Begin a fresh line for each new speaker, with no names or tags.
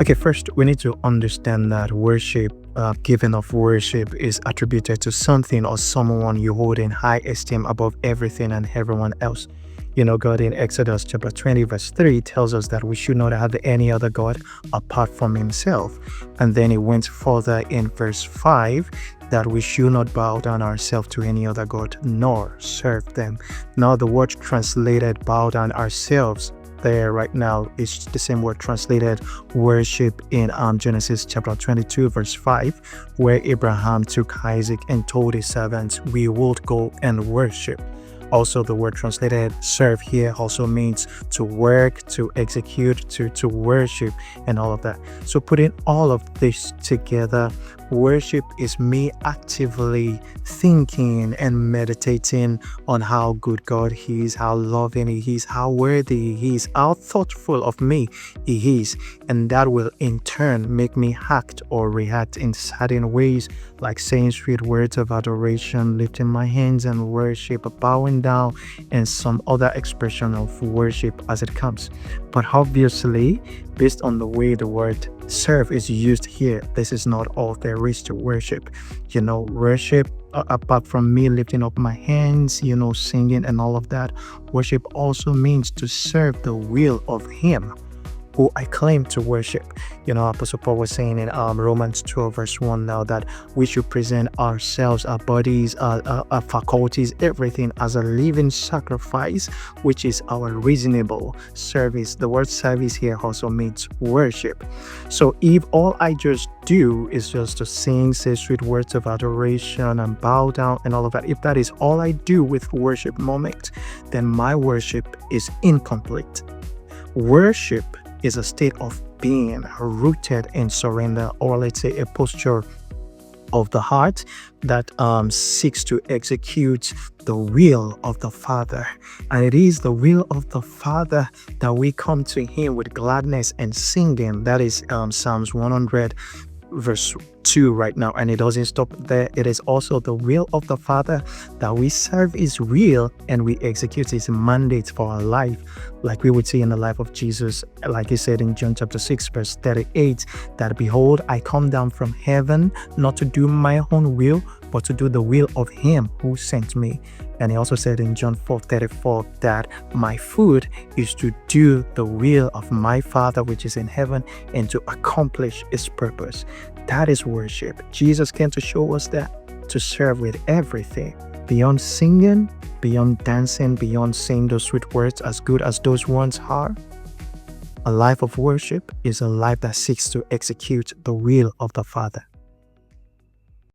Okay, first we need to understand that worship, giving of worship, is attributed to something or someone you hold in high esteem above everything and everyone else. God in Exodus chapter 20 verse 3 tells us that we should not have any other God apart from himself. And then it went further in verse 5 that we should not bow down ourselves to any other God nor serve them. Now the word translated bow down ourselves there right now is the same word translated worship in Genesis chapter 22 verse 5, where Abraham took Isaac and told his servants, we would go and worship. Also, the word translated serve here also means to work, to execute, to worship, and all of that. So putting all of this together, worship is me actively thinking and meditating on how good God is, how loving he is, how worthy he is, how thoughtful of me he is. And that will in turn make me act or react in certain ways, like saying sweet words of adoration, lifting my hands and worship, bowing down, and some other expression of worship as it comes. But obviously, based on the way the word serve is used here, this is not all there is to worship. Worship, apart from me lifting up my hands, singing and all of that, worship also means to serve the will of him who I claim to worship. Apostle Paul was saying in Romans 12 verse 1 now that we should present ourselves, our bodies, our faculties, everything as a living sacrifice, which is our reasonable service. The word service here also means worship. So if all I just do is just to sing, say sweet words of adoration and bow down and all of that, if that is all I do with worship moment, then my worship is incomplete. Worship is a state of being rooted in surrender, or let's say a posture of the heart that seeks to execute the will of the Father. And it is the will of the Father that we come to him with gladness and singing. That is Psalms 100 verse 2 right now, and it doesn't stop there. It is also the will of the Father that we serve his will and we execute his mandate for our life, like we would see in the life of Jesus, like he said in John chapter 6 verse 38, that behold, I come down from heaven not to do my own will, but to do the will of him who sent me. And he also said in John 4:34 that my food is to do the will of my Father which is in heaven and to accomplish his purpose. That is worship. Jesus came to show us that, to serve with everything. Beyond singing, beyond dancing, beyond saying those sweet words, as good as those ones are, a life of worship is a life that seeks to execute the will of the Father.